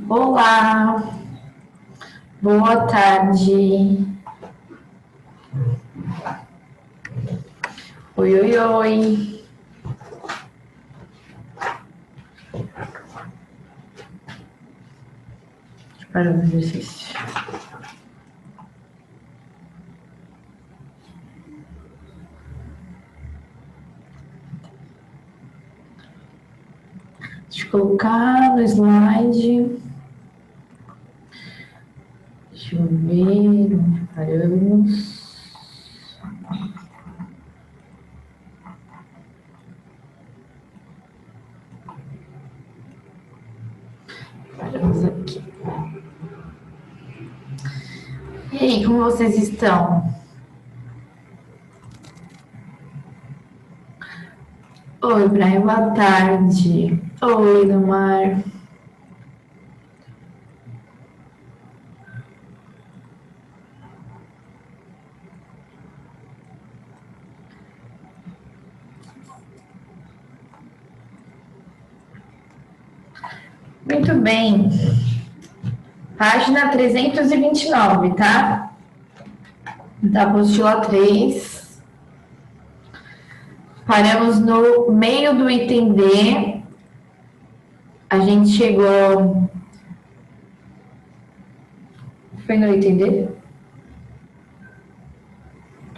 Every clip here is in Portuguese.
Olá, boa tarde. Oi, oi, oi. Deixa eu parar o exercício. Deixa eu colocar no slide. Deixa eu ver onde paramos. Paramos aqui. E aí, como vocês estão? Oi, Brian, boa tarde. Oi, Lumar. Muito bem. Página 329, tá? Da apostila 3. Paramos no meio do item D. A gente chegou... Foi no item D?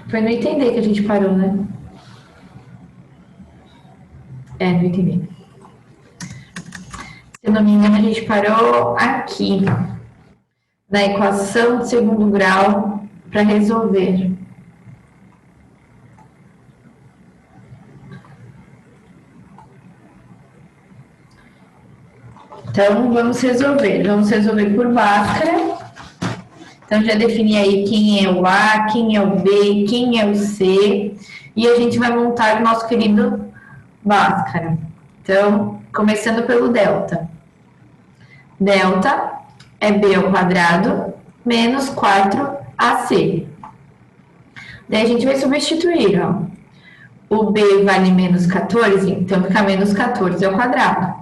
Foi no item D que a gente parou, né? É, no item D. Se eu não me engano, a gente parou aqui, na equação de segundo grau, para resolver. Então, vamos resolver. Vamos resolver por Bhaskara. Então, já defini aí quem é o A, quem é o B, quem é o C. E a gente vai montar o nosso querido Bhaskara. Então, começando pelo delta. Delta é B ao quadrado menos 4AC. Daí a gente vai substituir, ó. O B vale menos 14, então fica menos 14 ao quadrado.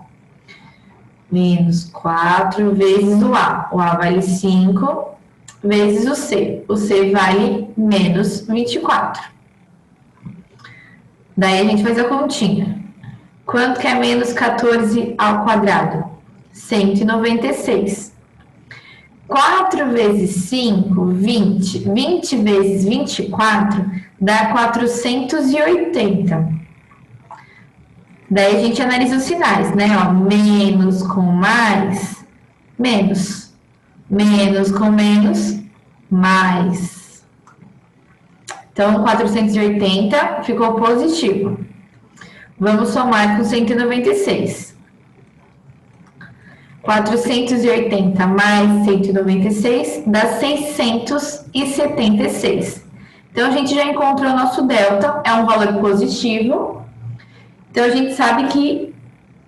Menos 4 vezes o A. O A vale 5 vezes o C. O C vale menos 24. Daí a gente faz a continha. Quanto que é menos 14 ao quadrado? 196. 4 vezes 5, 20. 20 vezes 24 dá 480. Daí a gente analisa os sinais, né? Ó, menos com mais, menos. Menos com menos, mais. Então, 480 ficou positivo. Vamos somar com 196. 480 mais 196 dá 676. Então, a gente já encontrou o nosso delta, é um valor positivo. Então, a gente sabe que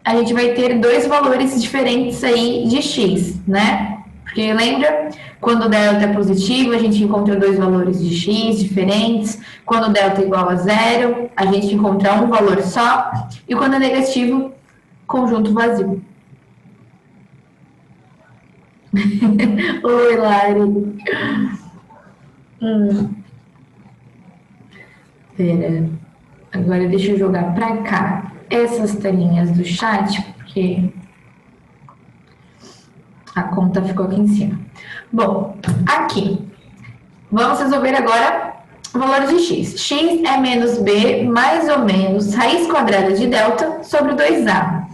a gente vai ter dois valores diferentes aí de x, né? Porque lembra, quando o delta é positivo, a gente encontra dois valores de x diferentes. Quando o delta é igual a zero, a gente encontra um valor só. E quando é negativo, conjunto vazio. Oi, Lari. Pera. Agora deixa eu jogar pra cá essas telinhas do chat, porque a conta ficou aqui em cima. Bom, aqui. Vamos resolver agora o valor de x. X é menos b mais ou menos raiz quadrada de delta sobre 2a.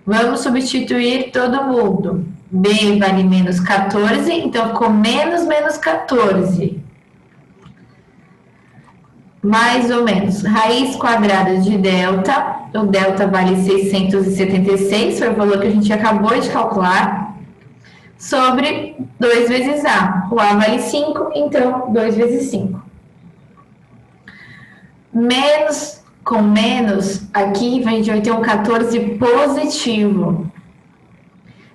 Vamos substituir todo mundo. B vale menos 14, então ficou menos 14. Mais ou menos, raiz quadrada de delta, o delta vale 676, foi o valor que a gente acabou de calcular, sobre 2 vezes A. O A vale 5, então 2 vezes 5. Menos com menos, aqui a gente vai ter um 14 positivo.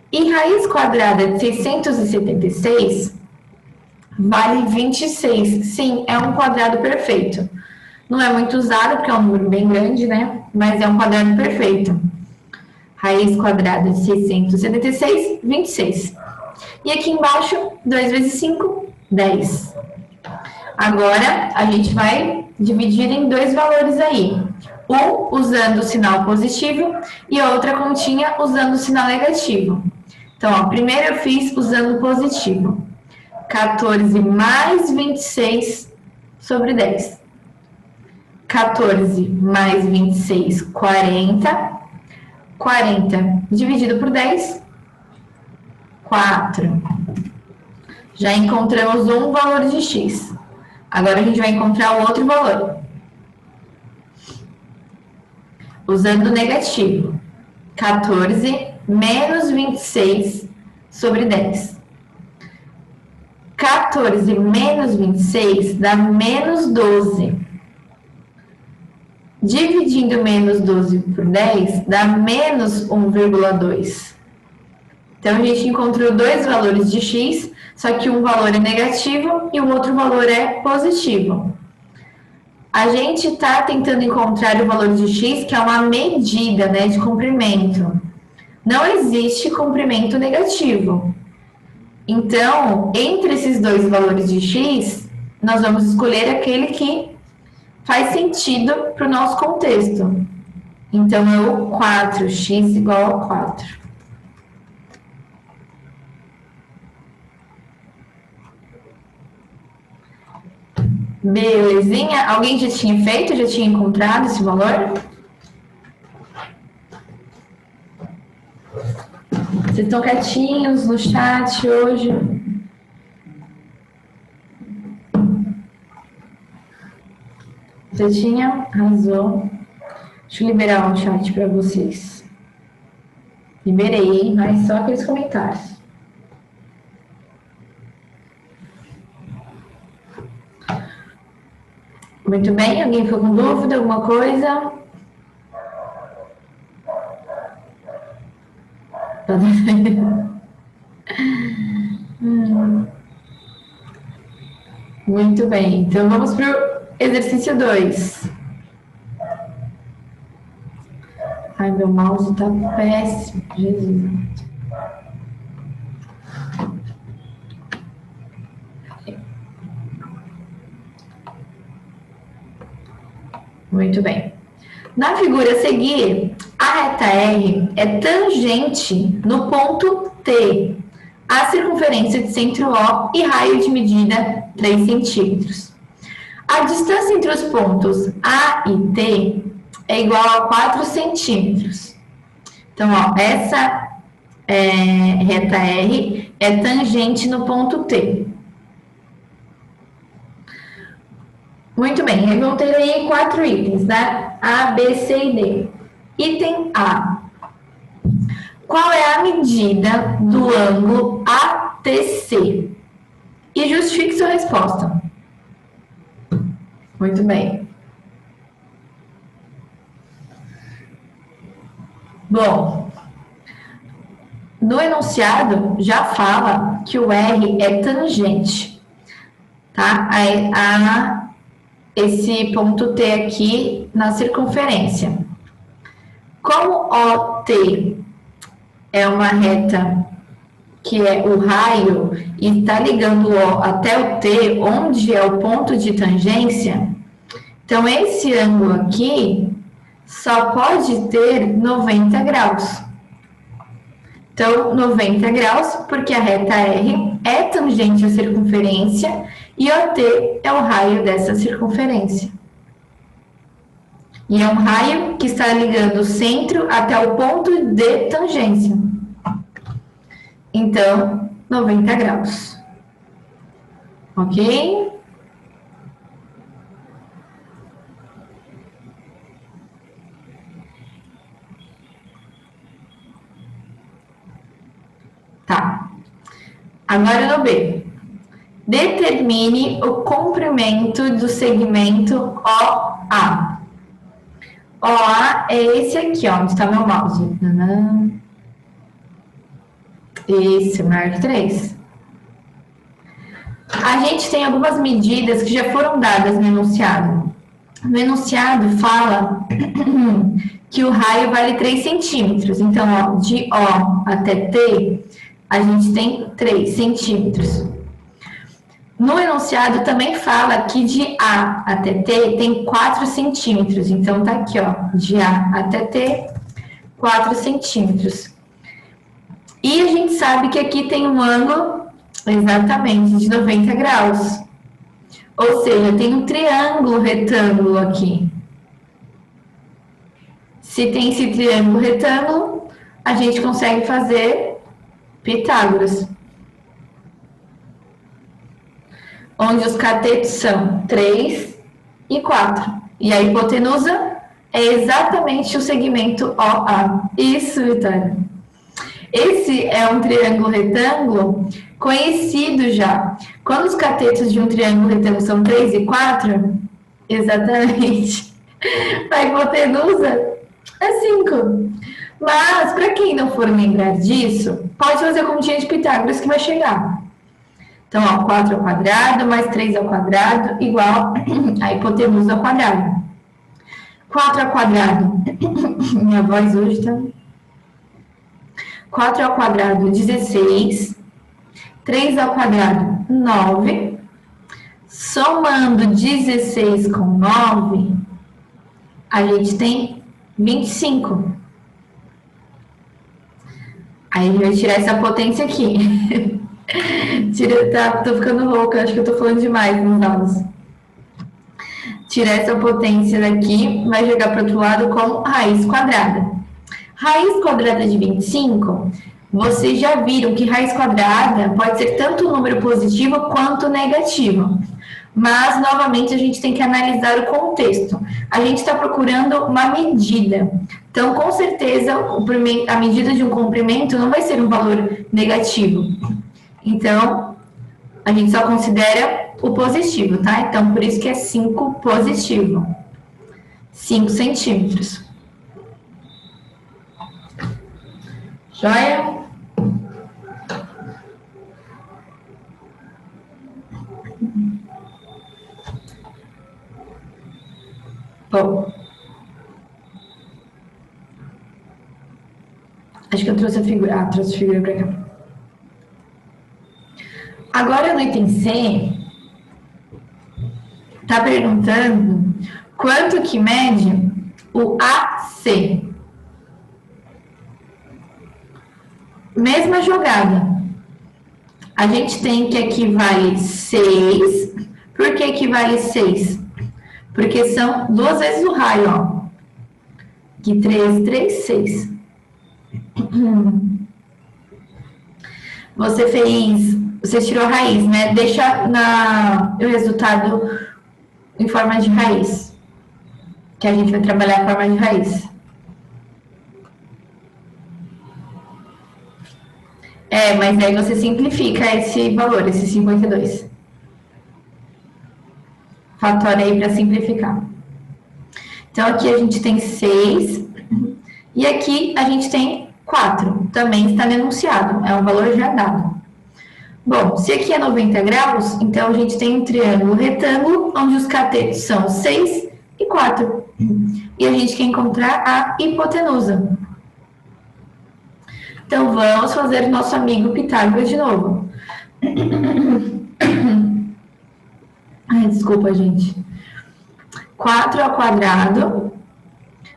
E raiz quadrada de 676 vale 26. Sim, é um quadrado perfeito. Não é muito usado, porque é um número bem grande, né? Mas é um quadrado perfeito. Raiz quadrada de 676, 26. E aqui embaixo, 2 vezes 5, 10. Agora, a gente vai dividir em dois valores aí. Um usando o sinal positivo e a outra continha usando o sinal negativo. Então, ó, primeiro eu fiz usando o positivo. 14 mais 26 sobre 10. 14 mais 26, 40. 40 dividido por 10, 4. Já encontramos um valor de x. Agora a gente vai encontrar o outro valor. Usando o negativo. 14 menos 26 sobre 10. 14 menos 26 dá menos 12. Dividindo menos 12 por 10 dá menos 1,2. Então, a gente encontrou dois valores de x, só que um valor é negativo e o outro valor é positivo. A gente está tentando encontrar o valor de x, que é uma medida, né, de comprimento. Não existe comprimento negativo. Então, entre esses dois valores de x, nós vamos escolher aquele que faz sentido para o nosso contexto. Então, é o 4x igual a 4. Belezinha? Alguém já tinha feito? Já tinha encontrado esse valor? Vocês estão quietinhos no chat hoje? Já tinha? Arrasou. Deixa eu liberar o chat para vocês. Liberei, hein? Mas só aqueles comentários. Muito bem, alguém ficou com dúvida, alguma coisa? Muito bem, então vamos para o exercício 2. Ai, meu mouse tá péssimo, Jesus. Muito bem. Na figura a seguir, a reta R é tangente no ponto T, a circunferência de centro O e raio de medida 3 centímetros. A distância entre os pontos A e T é igual a 4 centímetros. Então, ó, essa reta R é tangente no ponto T. Muito bem, eu vou ter aí 4 itens, né? A, B, C e D. Item A. Qual é a medida do ângulo ATC? E justifique sua resposta. Muito bem. Bom, no enunciado já fala que o R é tangente, tá? A esse ponto T aqui na circunferência. Como OT é uma reta que é o raio e está ligando O até o T, onde é o ponto de tangência, então esse ângulo aqui só pode ter 90 graus. Então, 90 graus, porque a reta R é tangente à circunferência e OT é o raio dessa circunferência. E é um raio que está ligando o centro até o ponto de tangência. Então, 90 graus. Ok? Tá. Agora no B. Determine o comprimento do segmento OA. OA é esse aqui, ó, onde está meu mouse. Esse, marque 3. A gente tem algumas medidas que já foram dadas no enunciado. No enunciado fala que o raio vale 3 centímetros. Então, ó, de O até T, a gente tem 3 centímetros. No enunciado também fala que de A até T tem 4 centímetros. Então, tá aqui, ó, de A até T, 4 centímetros. E a gente sabe que aqui tem um ângulo, exatamente, de 90 graus. Ou seja, tem um triângulo retângulo aqui. Se tem esse triângulo retângulo, a gente consegue fazer Pitágoras. Onde os catetos são 3 e 4. E a hipotenusa é exatamente o segmento OA. Isso, Vitória. Esse é um triângulo retângulo conhecido já. Quando os catetos de um triângulo retângulo são 3 e 4, exatamente, a hipotenusa é 5. Mas, para quem não for lembrar disso, pode fazer a continha de Pitágoras que vai chegar. Então, ó, 4 ao quadrado mais 3 ao quadrado igual a hipotenusa ao quadrado. 4 ao quadrado, minha voz hoje tá... 4 ao quadrado, 16. 3 ao quadrado, 9. Somando 16 com 9, a gente tem 25. Aí a gente vai tirar essa potência aqui. Tô ficando louca, acho que eu tô falando demais nos aulas. Tirar essa potência daqui, vai jogar para o outro lado como raiz quadrada. Raiz quadrada de 25, vocês já viram que raiz quadrada pode ser tanto um número positivo quanto negativo. Mas, novamente, a gente tem que analisar o contexto. A gente está procurando uma medida. Então, com certeza, a medida de um comprimento não vai ser um valor negativo. Então, a gente só considera o positivo, tá? Então, por isso que é 5 positivo. 5 centímetros. Joia? Bom. Acho que eu trouxe a figura. Ah, trouxe a figura pra cá. Agora no item C, tá perguntando quanto que mede o AC. Mesma jogada. A gente tem que aqui vale 6. Por que que vale 6? Porque são 2 vezes o raio, ó. Aqui 3, 3, 6. Você tirou a raiz, né? Deixa o resultado em forma de raiz. Que a gente vai trabalhar a forma de raiz. Mas aí você simplifica esse valor, esse 52. Fatora aí para simplificar. Então, aqui a gente tem 6. E aqui a gente tem 4. Também está no enunciado. É um valor já dado. Bom, se aqui é 90 graus, então a gente tem um triângulo retângulo, onde os catetos são 6 e 4. E a gente quer encontrar a hipotenusa. Então, vamos fazer o nosso amigo Pitágoras de novo. Ai, desculpa, gente. 4 ao quadrado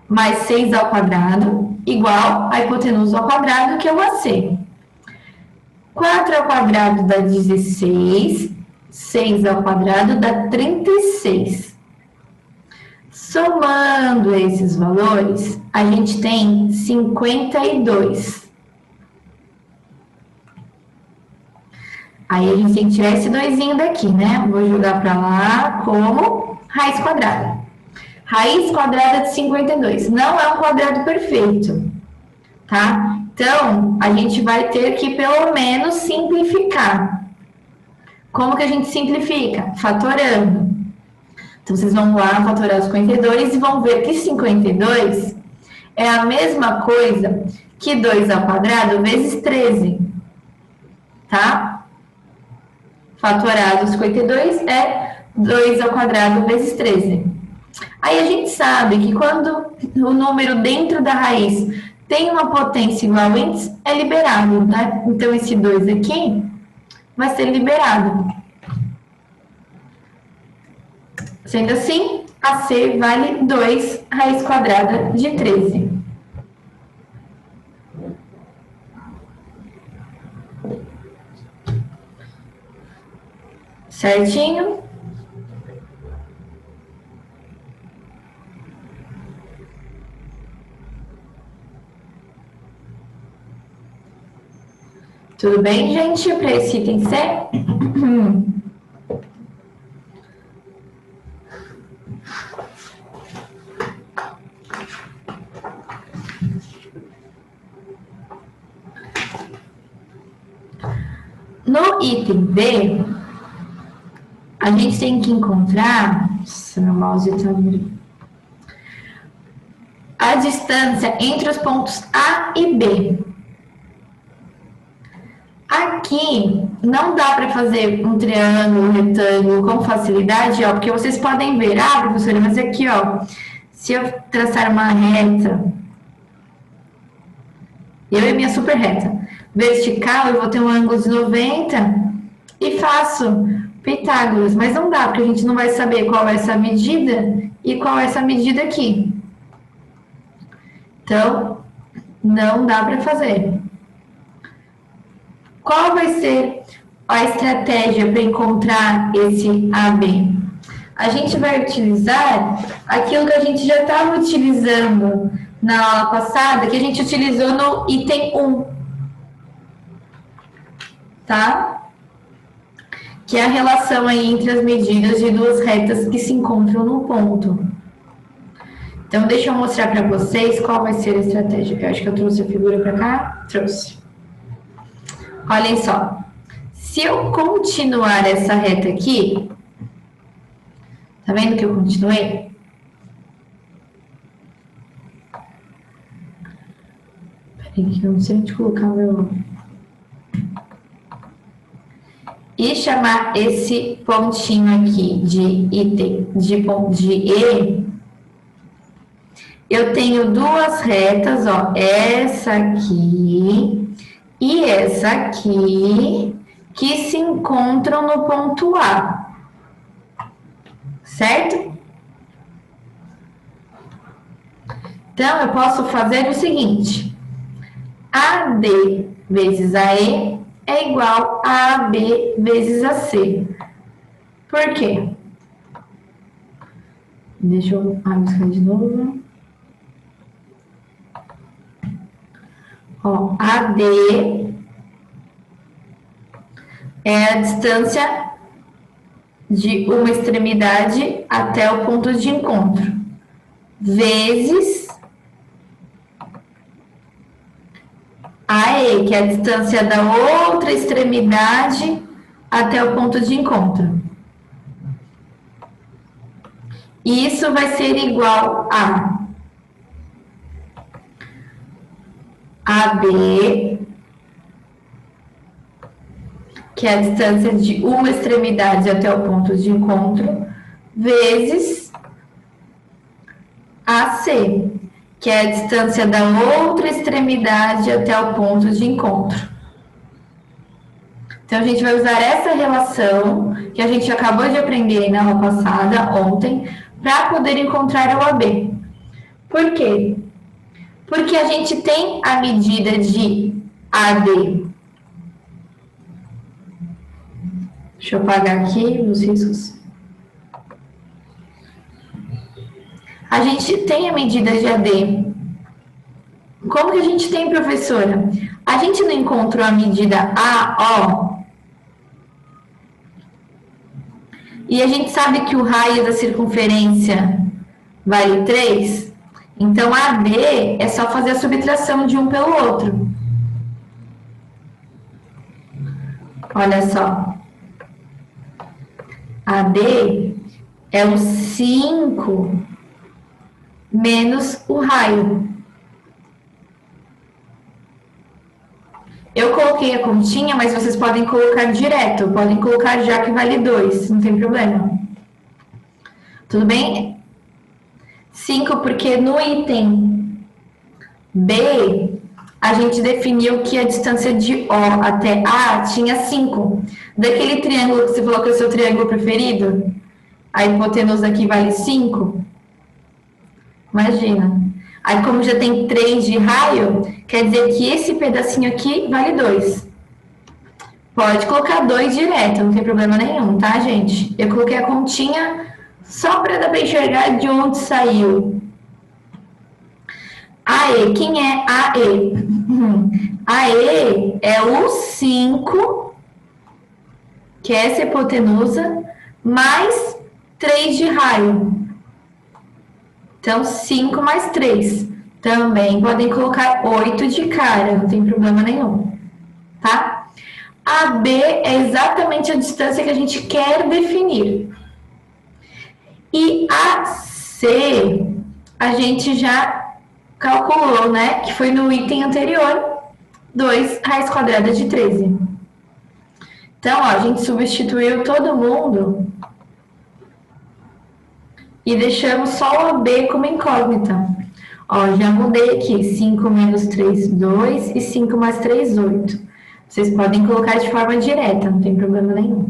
mais 6 ao quadrado igual a hipotenusa ao quadrado, que é o AC. 4 ao quadrado dá 16, 6 ao quadrado dá 36. Somando esses valores, a gente tem 52. Aí a gente tem que tirar esse 2zinho daqui, né? Vou jogar para lá como raiz quadrada. Raiz quadrada de 52. Não é um quadrado perfeito, tá? Então, a gente vai ter que, pelo menos, simplificar. Como que a gente simplifica? Fatorando. Então, vocês vão lá fatorar os 52 e vão ver que 52 é a mesma coisa que 2 ao quadrado vezes 13, tá? Fatorado 52 é 2 ao quadrado vezes 13. Aí a gente sabe que quando o número dentro da raiz tem uma potência igual a índice, é liberado, né? Então, esse 2 aqui vai ser liberado. Sendo assim, AC vale 2 raiz quadrada de 13. Certinho? Tudo bem, gente? Para esse item C? No item B, a gente tem que encontrar... Nossa, meu mouse está a distância entre os pontos A e B. Aqui não dá para fazer um triângulo, um retângulo com facilidade, ó, porque vocês podem ver, professora, mas aqui, ó, se eu traçar uma reta, eu e minha super reta vertical, eu vou ter um ângulo de 90 e faço Pitágoras, mas não dá, porque a gente não vai saber qual é essa medida e qual é essa medida aqui. Então, não dá para fazer. Qual vai ser a estratégia para encontrar esse AB? A gente vai utilizar aquilo que a gente já estava utilizando na aula passada, que a gente utilizou no item 1. Tá? Que é a relação aí entre as medidas de duas retas que se encontram no ponto. Então, deixa eu mostrar para vocês qual vai ser a estratégia. Eu acho que eu trouxe a figura para cá. Trouxe. Olhem só. Se eu continuar essa reta aqui, tá vendo que eu continuei? Peraí, que eu não sei onde colocar o meu... E chamar esse pontinho aqui de item, de E, eu tenho duas retas, ó, essa aqui e essa aqui, que se encontram no ponto A, certo? Então, eu posso fazer o seguinte, AD vezes AE é igual a AB vezes AC. Por quê? Deixa eu abrir de novo. Ó, AD é a distância de uma extremidade até o ponto de encontro, vezes AE, que é a distância da outra extremidade até o ponto de encontro. E isso vai ser igual a AB, que é a distância de uma extremidade até o ponto de encontro, vezes AC, que é a distância da outra extremidade até o ponto de encontro. Então, a gente vai usar essa relação, que a gente acabou de aprender na aula passada, ontem, para poder encontrar o AB. Por quê? Porque a gente tem a medida de AD. Deixa eu apagar aqui os riscos. A gente tem a medida de AD. Como que a gente tem, professora? A gente não encontrou a medida AO? E a gente sabe que o raio da circunferência vale 3? Então, AD é só fazer a subtração de um pelo outro. Olha só. AD é o 5 menos o raio. Eu coloquei a continha, mas vocês podem colocar direto. Podem colocar já que vale 2, não tem problema. Tudo bem? 5 porque no item B, a gente definiu que a distância de O até A tinha 5. Daquele triângulo que você falou que é o seu triângulo preferido, a hipotenusa aqui vale 5. Imagina. Aí, como já tem 3 de raio, quer dizer que esse pedacinho aqui vale 2. Pode colocar 2 direto, não tem problema nenhum, tá, gente? Eu coloquei a continha só para dar para enxergar de onde saiu. AE, quem é AE? AE é o 5, que é essa hipotenusa, mais 3 de raio. Então, 5 mais 3. Também podem colocar 8 de cara, não tem problema nenhum, tá? AB é exatamente a distância que a gente quer definir. E AC, a gente já calculou, né? Que foi no item anterior, 2 raiz quadrada de 13. Então, ó, a gente substituiu todo mundo e deixamos só o AB como incógnita. Ó, já mudei aqui, 5 menos 3, 2 e 5 mais 3, 8. Vocês podem colocar de forma direta, não tem problema nenhum.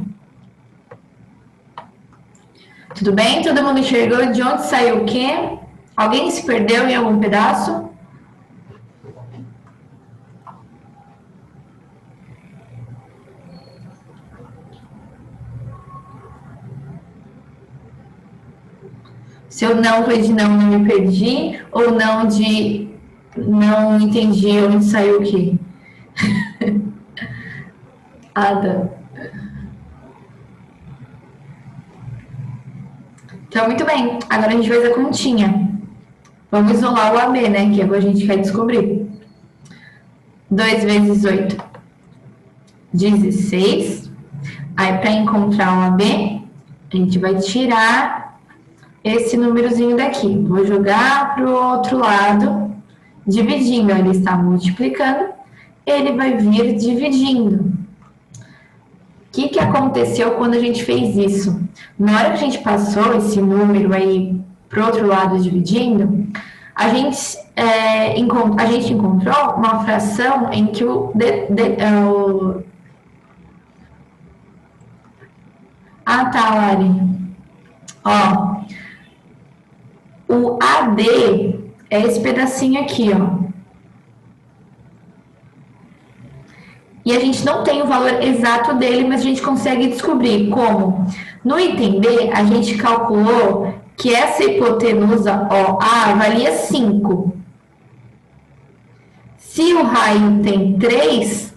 Tudo bem? Todo mundo enxergou de onde saiu o quê? Alguém se perdeu em algum pedaço? Se eu não foi de não me perdi, ou não de não entendi onde saiu o quê? Ada. Então, muito bem. Agora a gente faz a continha. Vamos isolar o AB, né? Que agora a gente quer descobrir. 2 vezes 8, 16. Aí, para encontrar o AB, a gente vai tirar esse númerozinho daqui. Vou jogar para o outro lado, dividindo. Ele está multiplicando, ele vai vir dividindo. O que aconteceu quando a gente fez isso? Na hora que a gente passou esse número aí para o outro lado dividindo, a gente encontrou uma fração em que tá, Lari. Ó, o AD é esse pedacinho aqui, ó. E a gente não tem o valor exato dele, mas a gente consegue descobrir como. No item B, a gente calculou que essa hipotenusa OA valia 5. Se o raio tem 3,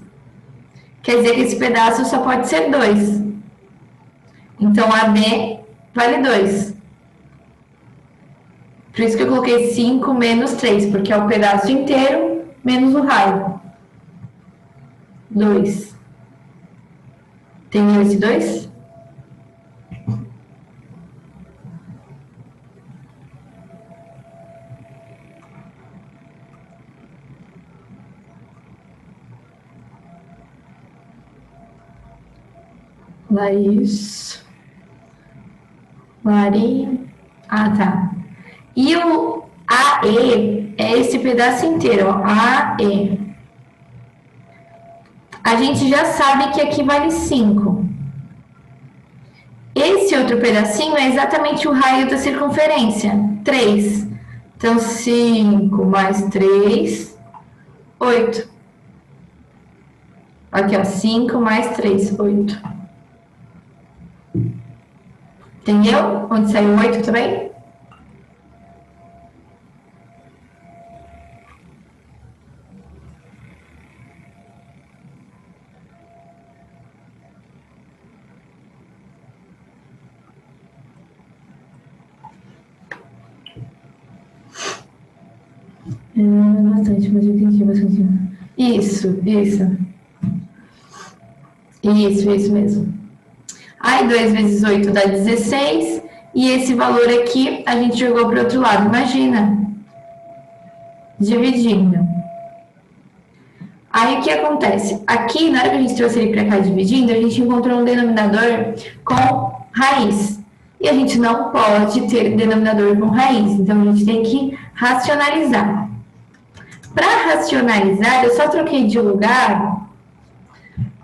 quer dizer que esse pedaço só pode ser 2. Então, AB vale 2. Por isso que eu coloquei 5 menos 3, porque é o pedaço inteiro menos o raio. 2. Tem esse 2? Laís. Lari. Ah, tá. E o AE é esse pedaço inteiro, ó. AE. A gente já sabe que aqui vale 5. Esse outro pedacinho é exatamente o raio da circunferência, 3. Então, 5 mais 3, 8. Aqui, ó, 5 mais 3, 8. Entendeu? Onde saiu 8 também? Bastante, mas eu entendi bastante. Isso mesmo. Aí 2 vezes 8 dá 16, e esse valor aqui a gente jogou para o outro lado, imagina. Dividindo. Aí o que acontece? Aqui, na hora que a gente trouxe ele para cá dividindo, a gente encontrou um denominador com raiz. e a gente não pode ter denominador com raiz, então a gente tem que racionalizar. Para racionalizar, eu só troquei de lugar,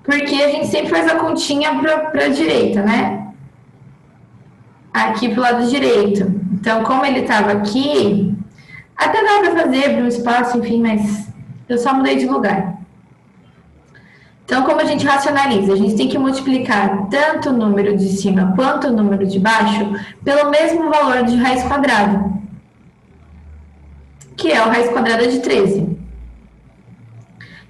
porque a gente sempre faz a continha para a direita, né? Aqui para o lado direito. Então, como ele estava aqui, até dá para fazer, abrir um espaço, enfim, mas eu só mudei de lugar. Então, como a gente racionaliza? A gente tem que multiplicar tanto o número de cima quanto o número de baixo pelo mesmo valor de raiz quadrada, que é o raiz quadrada de 13.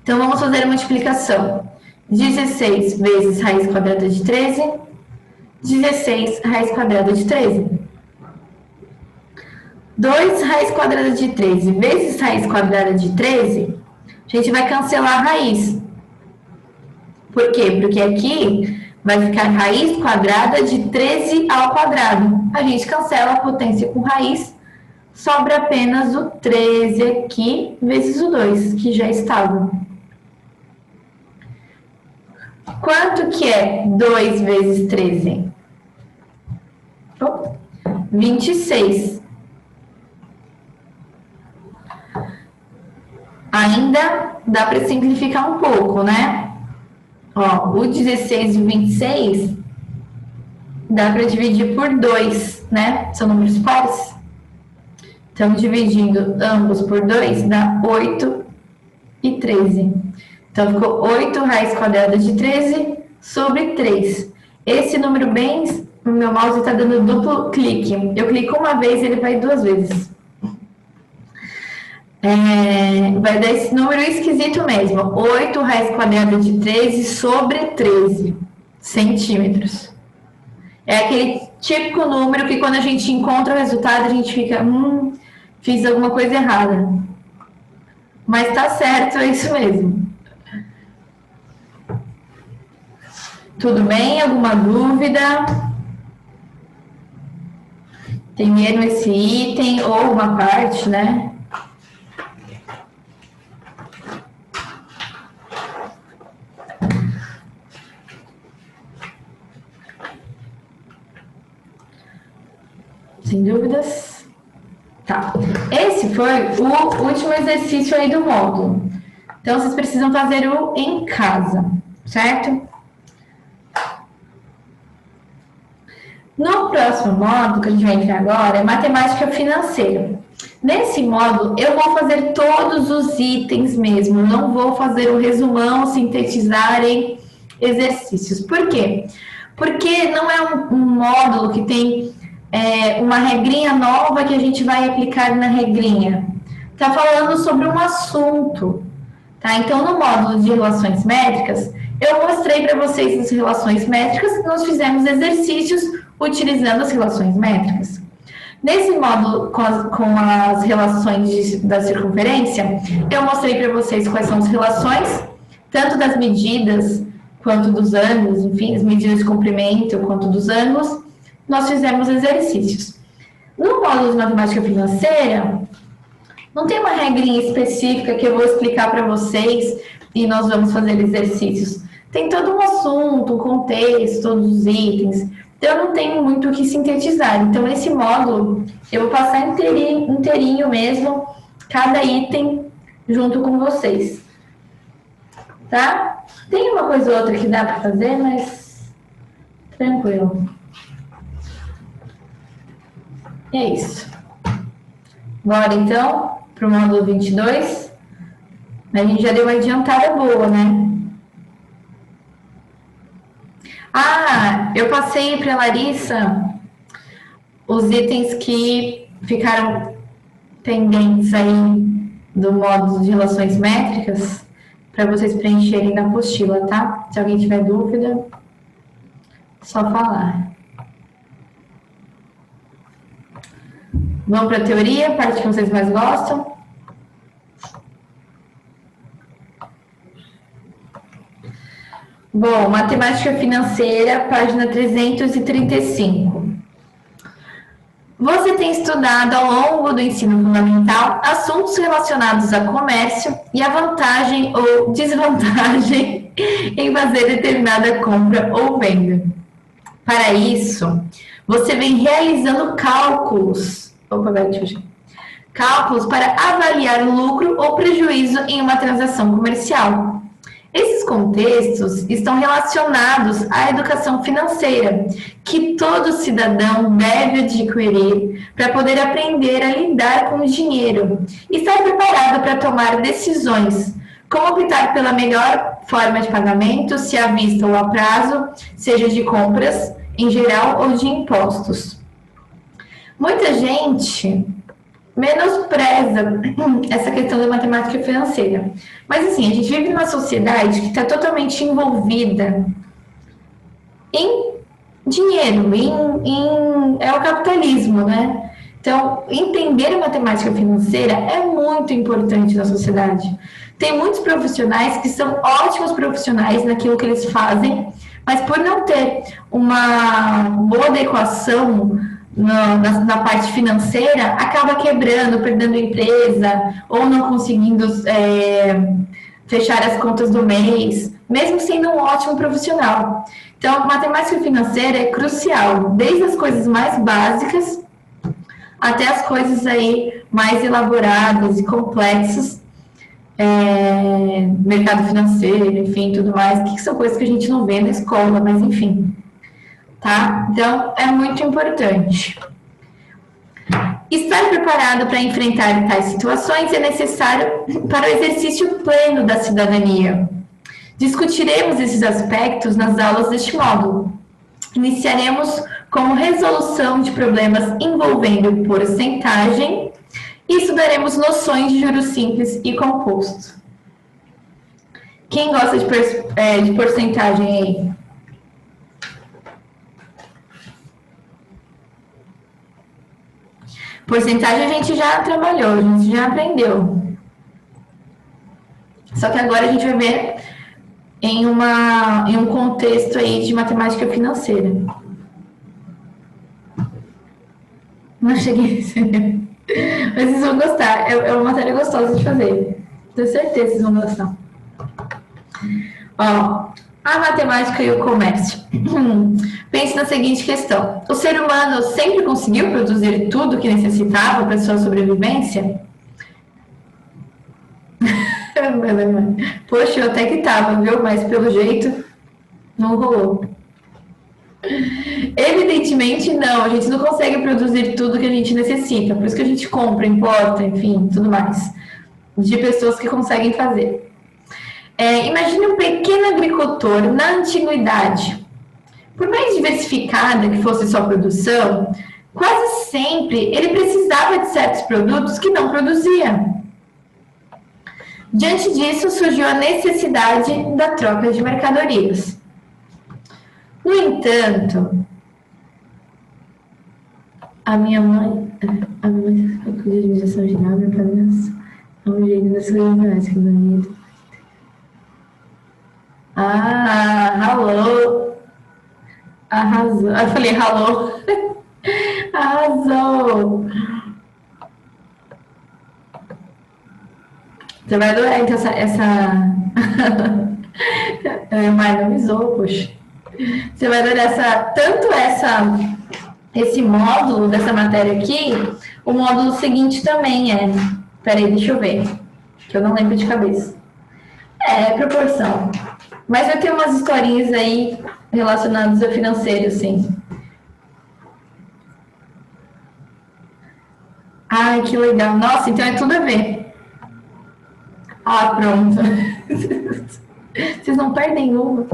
Então, vamos fazer a multiplicação. 16 vezes raiz quadrada de 13, 16 raiz quadrada de 13. 2 raiz quadrada de 13 vezes raiz quadrada de 13, a gente vai cancelar a raiz. Por quê? Porque aqui vai ficar raiz quadrada de 13 ao quadrado. A gente cancela a potência com raiz, sobra apenas o 13 aqui, vezes o 2, que já estava. Quanto que é 2 vezes 13? 26. Ainda dá para simplificar um pouco, né? Ó, o 16 e o 26 dá para dividir por 2, né? São números pares. Então, dividindo ambos por 2, dá 8 e 13. Então, ficou 8 raiz quadrada de 13 sobre 3. Esse número bem, o meu mouse está dando duplo clique. Eu clico uma vez, ele vai 2 vezes. Vai dar esse número esquisito mesmo. 8 raiz quadrada de 13 sobre 13 centímetros. É aquele típico número que quando a gente encontra o resultado, a gente fica, fiz alguma coisa errada. Mas tá certo, é isso mesmo. Tudo bem? Alguma dúvida? Tem erro esse item ou uma parte, né? Sem dúvidas? Tá. Esse foi o último exercício aí do módulo. Então, vocês precisam fazer o em casa, certo? No próximo módulo, que a gente vai entrar agora, é matemática financeira. Nesse módulo, eu vou fazer todos os itens mesmo, não vou fazer um resumão, sintetizar em exercícios. Por quê? Porque não é um módulo que tem uma regrinha nova que a gente vai aplicar na regrinha. Está falando sobre um assunto, tá? Então, no módulo de relações métricas, eu mostrei para vocês as relações métricas e nós fizemos exercícios utilizando as relações métricas. Nesse módulo, com as relações da circunferência, eu mostrei para vocês quais são as relações, tanto das medidas quanto dos ângulos, enfim, as medidas de comprimento quanto dos ângulos. Nós fizemos exercícios. No módulo de matemática financeira, não tem uma regrinha específica que eu vou explicar para vocês e nós vamos fazer exercícios. Tem todo um assunto, um contexto, todos os itens. Então, eu não tenho muito o que sintetizar. Então, esse módulo, eu vou passar inteirinho mesmo, cada item junto com vocês. Tá? Tem uma coisa ou outra que dá para fazer, mas tranquilo. E é isso. Bora, então, para o módulo 22. A gente já deu uma adiantada boa, né? Ah, eu passei para a Larissa os itens que ficaram pendentes aí do módulo de relações métricas para vocês preencherem na apostila, tá? Se alguém tiver dúvida, só falar. Vamos para a teoria, a parte que vocês mais gostam. Bom, matemática financeira, página 335. Você tem estudado ao longo do ensino fundamental assuntos relacionados a comércio e a vantagem ou desvantagem em fazer determinada compra ou venda. Para isso, você vem realizando cálculos. Opa, cálculos para avaliar o lucro ou prejuízo em uma transação comercial. Esses contextos estão relacionados à educação financeira, que todo cidadão deve adquirir para poder aprender a lidar com o dinheiro e estar preparado para tomar decisões, como optar pela melhor forma de pagamento, se à vista ou a prazo, seja de compras em geral ou de impostos. Muita gente menospreza essa questão da matemática financeira. Mas assim, a gente vive numa sociedade que está totalmente envolvida em dinheiro, é o capitalismo, né? Então, entender a matemática financeira é muito importante na sociedade. Tem muitos profissionais que são ótimos profissionais naquilo que eles fazem, mas por não ter uma boa adequação na parte financeira, acaba quebrando, perdendo empresa, ou não conseguindo fechar as contas do mês, mesmo sendo um ótimo profissional. Então, matemática financeira é crucial, desde as coisas mais básicas até as coisas aí mais elaboradas e complexas, mercado financeiro, enfim, tudo mais, que são coisas que a gente não vê na escola, mas enfim. Tá? Então, é muito importante. Estar preparado para enfrentar tais situações é necessário para o exercício pleno da cidadania. Discutiremos esses aspectos nas aulas deste módulo. Iniciaremos com resolução de problemas envolvendo porcentagem e estudaremos noções de juros simples e composto. Quem gosta de porcentagem aí? Porcentagem a gente já trabalhou, a gente já aprendeu. Só que agora a gente vai ver em um contexto aí de matemática financeira. Não cheguei a mas vocês vão gostar, é uma matéria gostosa de fazer. Tenho certeza que vocês vão gostar. Ó, a matemática e o comércio. Pense na seguinte questão. O ser humano sempre conseguiu produzir tudo o que necessitava para sua sobrevivência? Poxa, eu até que tava, viu? Mas pelo jeito não rolou. Evidentemente não, a gente não consegue produzir tudo que a gente necessita, por isso que a gente compra, importa, enfim, tudo mais, de pessoas que conseguem fazer. Imagine um pequeno agricultor na antiguidade. Por mais diversificada que fosse sua produção, quase sempre ele precisava de certos produtos que não produzia. Diante disso, surgiu a necessidade da troca de mercadorias. No entanto, a minha mãe cuida de administração geral, minha família, é um jeito das coisas que bonito. Alô. Arrasou. Eu falei, alô. Arrasou. Você vai adorar, então, essa... Mas não me zoou, poxa. Você vai adorar esse módulo dessa matéria aqui. O módulo seguinte também é... Peraí, deixa eu ver. Que eu não lembro de cabeça. É proporção. Mas vai ter umas historinhas aí relacionadas ao financeiro, sim. Ai, que legal. Nossa, então é tudo a ver. Ah, pronto. Vocês não perdem uma.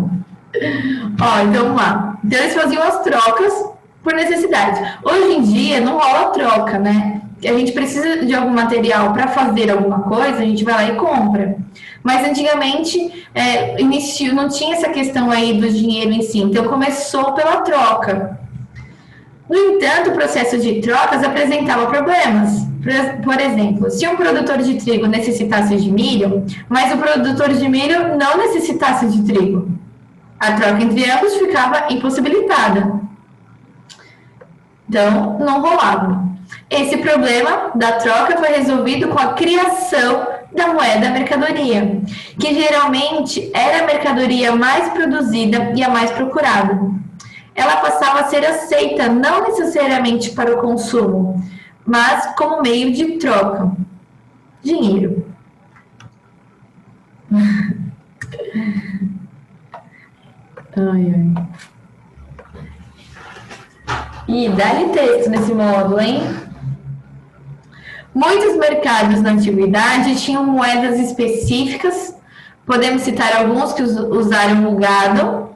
Ó, então vamos lá. Então eles faziam as trocas por necessidade. Hoje em dia não rola troca, né? A gente precisa de algum material para fazer alguma coisa, a gente vai lá e compra. Mas antigamente não tinha essa questão aí do dinheiro em si, então começou pela troca. No entanto, o processo de trocas apresentava problemas. Por exemplo, se um produtor de trigo necessitasse de milho, mas o produtor de milho não necessitasse de trigo, a troca entre ambos ficava impossibilitada. Então, não rolava. Esse problema da troca foi resolvido com a criação da moeda mercadoria, que geralmente era a mercadoria mais produzida e a mais procurada. ela passava a ser aceita não necessariamente para o consumo, mas como meio de troca. Dinheiro. Ai, ai. E dá-lhe texto nesse módulo, hein? Muitos mercados na antiguidade tinham moedas específicas. Podemos citar alguns que usaram o gado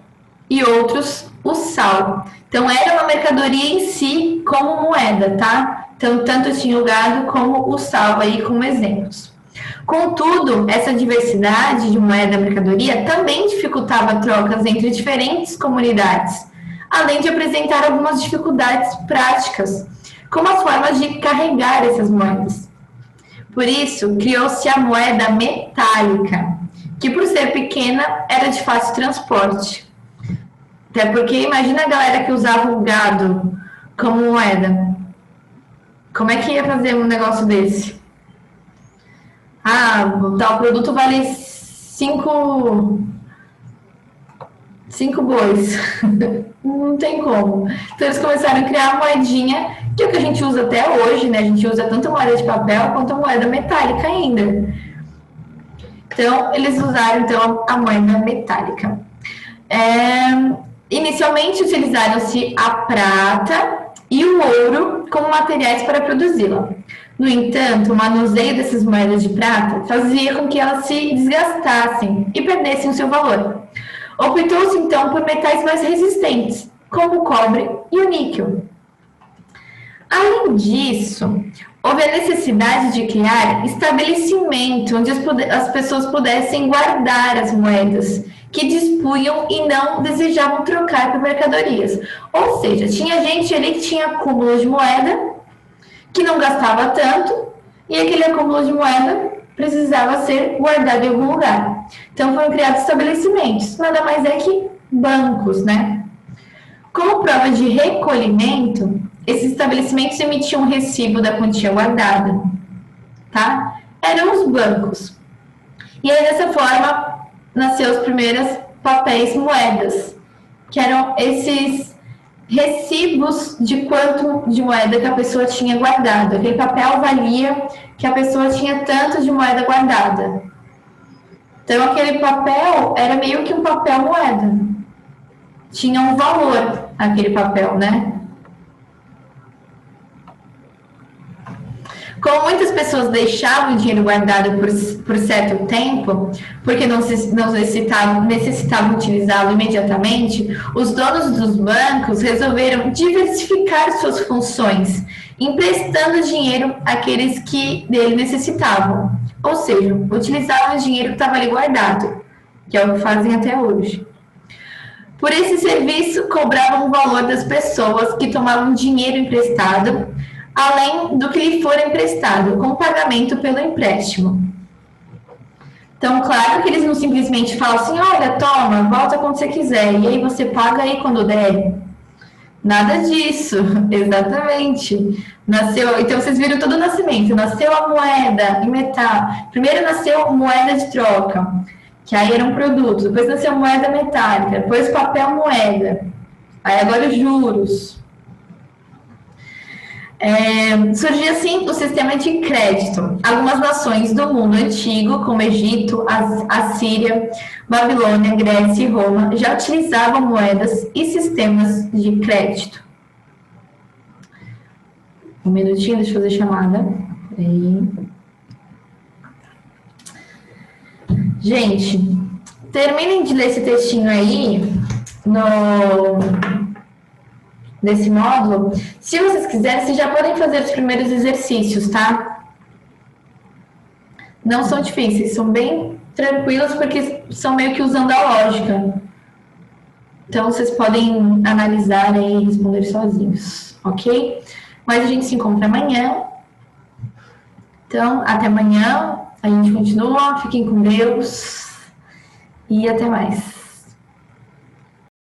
e outros o sal. Então, era uma mercadoria em si como moeda, tá? Então, tanto tinha o gado como o sal aí como exemplos. Contudo, essa diversidade de moeda e mercadoria também dificultava trocas entre diferentes comunidades, além de apresentar algumas dificuldades práticas, como as formas de carregar essas moedas. Por isso, criou-se a moeda metálica, que por ser pequena era de fácil transporte. Até porque imagina a galera que usava o gado como moeda. Como é que ia fazer um negócio desse? Ah, tal produto vale 5 bois. Não tem como. Então eles começaram a criar a moedinha, que é o que a gente usa até hoje, né? A gente usa tanto moeda de papel quanto a moeda metálica ainda. Então, eles usaram então, a moeda metálica. Inicialmente utilizaram-se a prata e o ouro como materiais para produzi-la. No entanto, o manuseio dessas moedas de prata fazia com que elas se desgastassem e perdessem o seu valor. Optou-se então por metais mais resistentes, como o cobre e o níquel. Além disso, houve a necessidade de criar estabelecimento onde as pessoas pudessem guardar as moedas que dispunham e não desejavam trocar por mercadorias. Ou seja, tinha gente ali que tinha acúmulo de moeda, que não gastava tanto, e aquele acúmulo de moeda precisava ser guardado em algum lugar. Então foram criados estabelecimentos, nada mais é que bancos, né? Como prova de recolhimento, esses estabelecimentos emitiam um recibo da quantia guardada, tá? Eram os bancos. E aí, dessa forma, nasceu os primeiros papéis moedas, que eram esses recibos de quanto de moeda que a pessoa tinha guardado. Aquele papel valia que a pessoa tinha tanto de moeda guardada. Então, aquele papel era meio que um papel moeda. Tinha um valor aquele papel, né? Como muitas pessoas deixavam o dinheiro guardado por certo tempo, porque não necessitavam utilizá-lo imediatamente, os donos dos bancos resolveram diversificar suas funções, emprestando dinheiro àqueles que dele necessitavam. Ou seja, utilizavam o dinheiro que estava ali guardado, que é o que fazem até hoje. Por esse serviço, cobravam o valor das pessoas que tomavam dinheiro emprestado, além do que lhe for emprestado, com pagamento pelo empréstimo. Então, claro que eles não simplesmente falam assim, olha, toma, volta quando você quiser, e aí você paga aí quando der. Nada disso, exatamente. Então, vocês viram todo o nascimento. Nasceu a moeda em metal. Primeiro nasceu moeda de troca, que aí era um produto. Depois nasceu moeda metálica, depois papel moeda. Aí agora os juros. Surgiu assim o sistema de crédito. Algumas nações do mundo antigo, como Egito, Assíria, Babilônia, Grécia e Roma, já utilizavam moedas e sistemas de crédito. Um minutinho, deixa eu fazer chamada. Peraí. Gente, terminem de ler esse textinho aí nesse módulo. Se vocês quiserem, vocês já podem fazer os primeiros exercícios, tá? Não são difíceis, são bem tranquilos porque são meio que usando a lógica. Então, vocês podem analisar e responder sozinhos, ok? Mas a gente se encontra amanhã. Então, até amanhã. A gente continua. Fiquem com Deus. E até mais.